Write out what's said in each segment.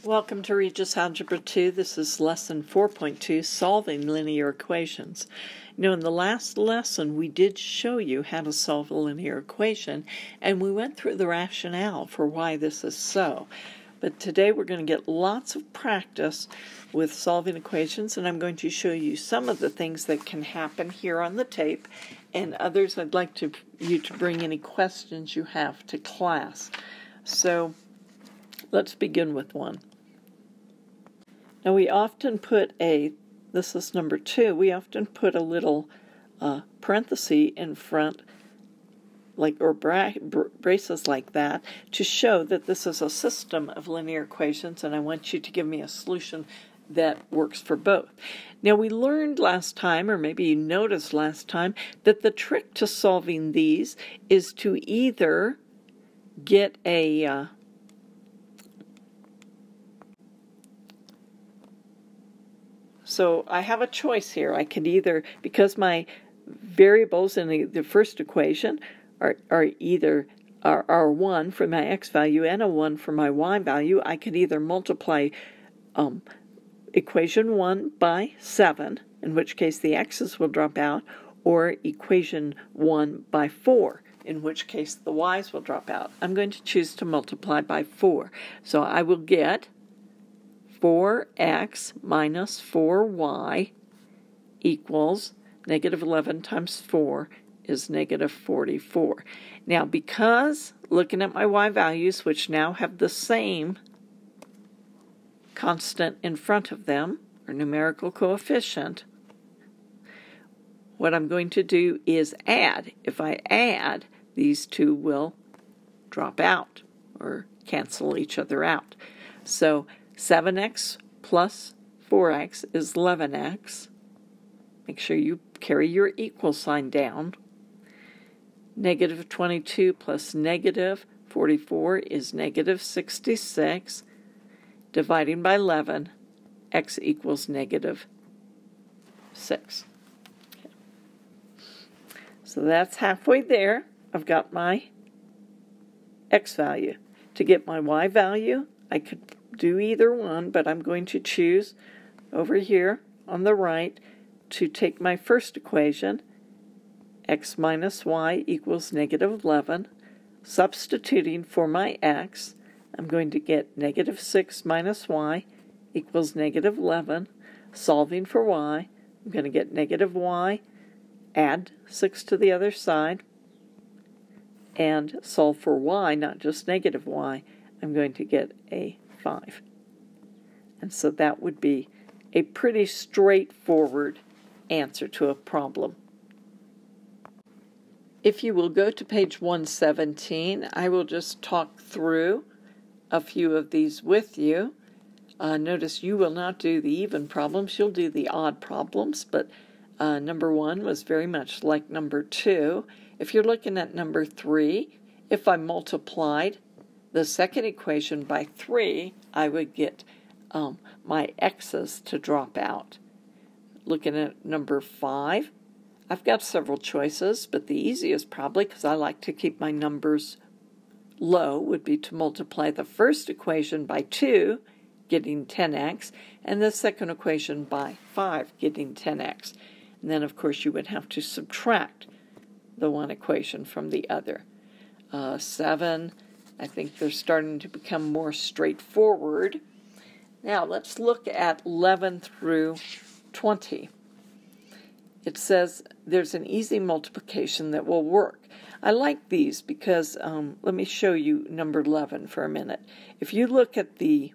Welcome to Regis Algebra 2. This is lesson 4.2, solving linear equations. In the last lesson we did show you how to solve a linear equation, and we went through the rationale for why this is so. But today we're going to get lots of practice with solving equations, and I'm going to show you some of the things that can happen here on the tape, and others I'd like you to bring any questions you have to class. So let's begin with one. Now we often put this is number 2, we often put a little parenthesis in front, or braces like that, to show that this is a system of linear equations, and I want you to give me a solution that works for both. Now we learned last time, or maybe you noticed last time, that the trick to solving these is to either get So I have a choice here. I could either, because my variables in the first equation are 1 for my x value and a 1 for my y value, I could either multiply equation 1 by 7, in which case the x's will drop out, or equation 1 by 4, in which case the y's will drop out. I'm going to choose to multiply by 4. So I will get 4x minus 4y equals negative 11 times 4 is negative 44. Now, because looking at my y values, which now have the same constant in front of them, or numerical coefficient, what I'm going to do is add. If I add, these two will drop out or cancel each other out. So 7x plus 4x is 11x. Make sure you carry your equal sign down. Negative 22 plus negative 44 is negative 66. Dividing by 11, x equals negative 6. Okay. So that's halfway there. I've got my x value. To get my y value, I could do either one, but I'm going to choose over here on the right to take my first equation, x minus y equals negative 11. Substituting for my x, I'm going to get negative 6 minus y equals negative 11. Solving for y, I'm going to get negative y, add 6 to the other side, and solve for y, not just negative y, I'm going to get a 5. And so that would be a pretty straightforward answer to a problem. If you will go to page 117, I will just talk through a few of these with you. Notice you will not do the even problems, you'll do the odd problems, but number 1 was very much like number 2. If you're looking at number 3, if I multiplied the second equation by 3, I would get my x's to drop out. Looking at number 5, I've got several choices, but the easiest probably, because I like to keep my numbers low, would be to multiply the first equation by 2, getting 10x, and the second equation by 5, getting 10x. And then, of course, you would have to subtract the one equation from the other. 7, I think they're starting to become more straightforward. Now let's look at 11 through 20. It says there's an easy multiplication that will work. I like these because, let me show you number 11 for a minute. If you look at the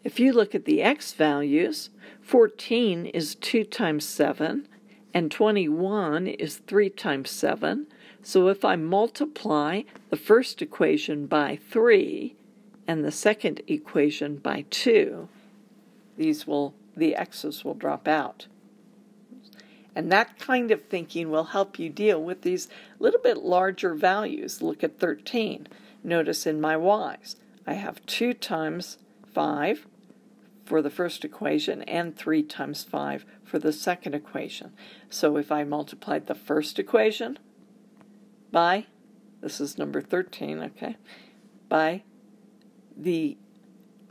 x values, 14 is 2 times 7, and 21 is 3 times 7. So if I multiply the first equation by 3 and the second equation by 2, the x's will drop out. And that kind of thinking will help you deal with these little bit larger values. Look at 13. Notice in my y's, I have 2 times 5 for the first equation and 3 times 5 for the second equation. So if I multiplied the first equation by, this is number 13, okay, by the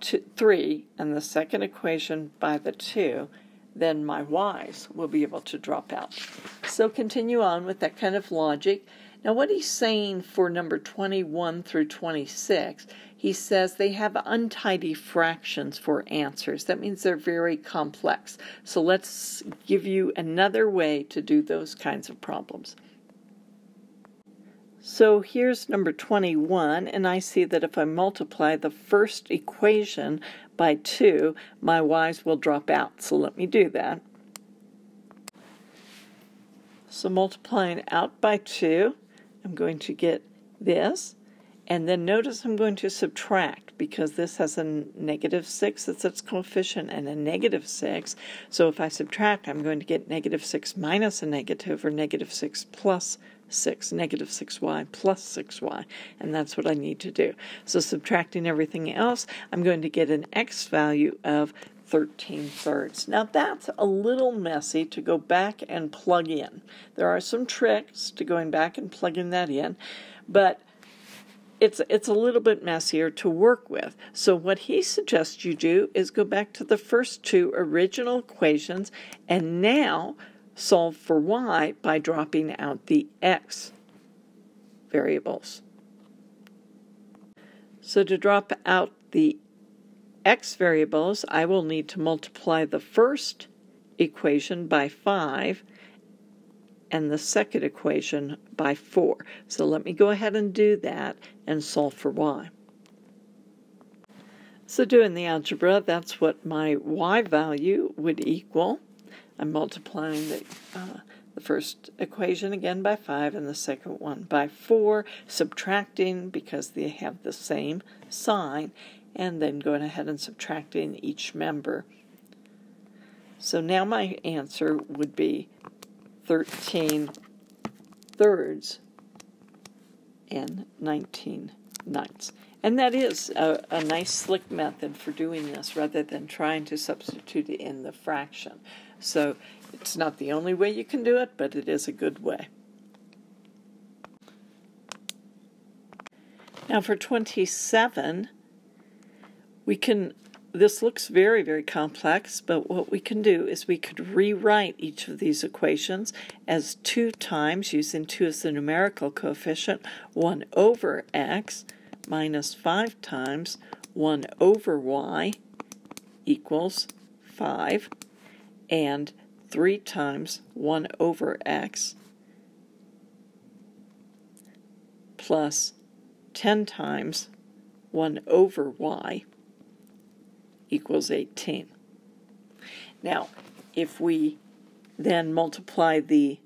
3 and the second equation by the 2, then my y's will be able to drop out. So continue on with that kind of logic. Now what he's saying for number 21 through 26, he says they have untidy fractions for answers. That means they're very complex. So let's give you another way to do those kinds of problems. So here's number 21, and I see that if I multiply the first equation by 2, my y's will drop out. So let me do that. So multiplying out by 2, I'm going to get this, and then notice I'm going to subtract because this has a -6 that's its coefficient and a -6. So if I subtract, I'm going to get -6 minus a negative, or -6 plus 6, -6y plus 6y, and that's what I need to do. So subtracting everything else, I'm going to get an x value of 13/3. Now that's a little messy to go back and plug in. There are some tricks to going back and plugging that in, but it's a little bit messier to work with. So what he suggests you do is go back to the first 2 original equations and now solve for y by dropping out the x variables. So to drop out the x variables, I will need to multiply the first equation by 5 and the second equation by 4. So let me go ahead and do that and solve for y. So doing the algebra, that's what my y value would equal. I'm multiplying the first equation again by 5 and the second one by 4, subtracting because they have the same sign, and then going ahead and subtracting each member. So now my answer would be 13/3 and 19/9. And that is a nice slick method for doing this rather than trying to substitute it in the fraction. So it's not the only way you can do it, but it is a good way. Now for 27, this looks very, very complex, but what we can do is we could rewrite each of these equations as 2 times, using 2 as the numerical coefficient, 1 over x minus 5 times 1 over y equals 5, and 3 times 1 over x plus 10 times 1 over y equals 18. Now, if we then multiply the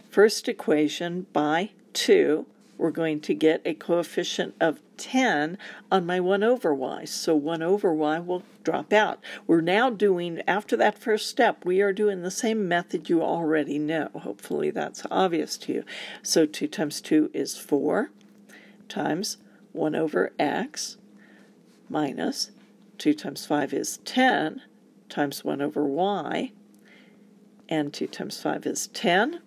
first equation by 2, we're going to get a coefficient of 10 on my 1 over y. So 1 over y will drop out. We're now doing, after that first step, we are doing the same method you already know. Hopefully that's obvious to you. So 2 times 2 is 4 times 1 over x minus 2 times 5 is 10 times 1 over y, and 2 times 5 is 10.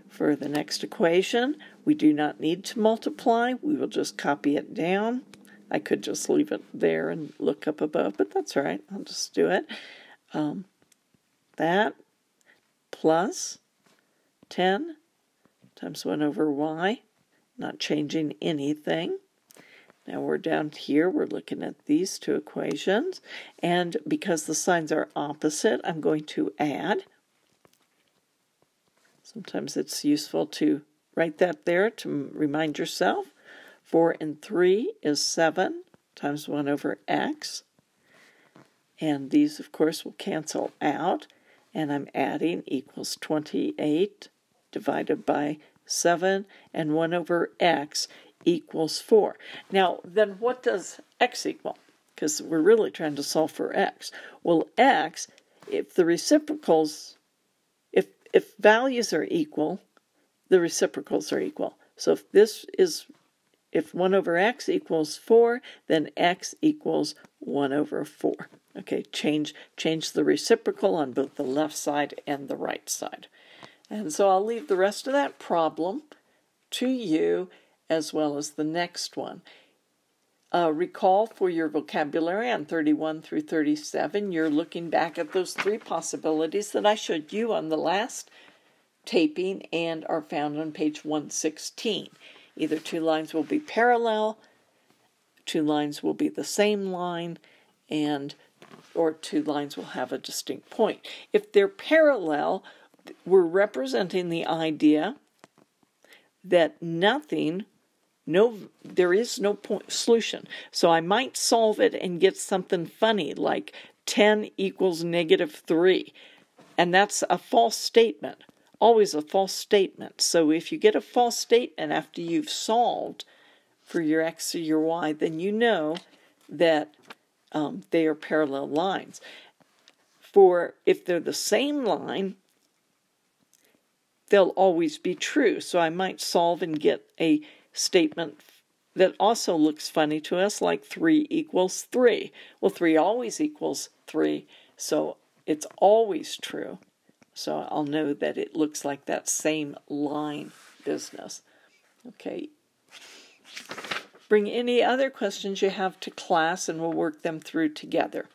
For the next equation, we do not need to multiply. We will just copy it down. I could just leave it there and look up above, but that's all right. I'll just do it. That plus 10 times 1 over y, not changing anything. Now we're down here, we're looking at these 2 equations, and because the signs are opposite, I'm going to add. Sometimes it's useful to write that there to remind yourself. 4 and 3 is 7 times 1 over x, and these, of course, will cancel out, and I'm adding equals 28 divided by 7, and 1 over x equals 4. Now, then what does x equal? Because we're really trying to solve for x. Well, x, if the reciprocals, if values are equal, the reciprocals are equal. So if 1 over x equals 4, then x equals 1 over 4. Okay, change the reciprocal on both the left side and the right side. And so I'll leave the rest of that problem to you, as well as the next one. Recall for your vocabulary on 31 through 37, you're looking back at those three possibilities that I showed you on the last taping and are found on page 116. Either two lines will be parallel, two lines will be the same line, or two lines will have a distinct point. If they're parallel, we're representing the idea that there is no solution. So I might solve it and get something funny like 10 equals -3. And that's a false statement, always a false statement. So if you get a false statement after you've solved for your x or your y, then you know that they are parallel lines. If they're the same line, they'll always be true. So I might solve and get a statement that also looks funny to us, like 3 equals 3. Well, 3 always equals 3, so it's always true. So I'll know that it looks like that same line business. Okay. Bring any other questions you have to class and we'll work them through together.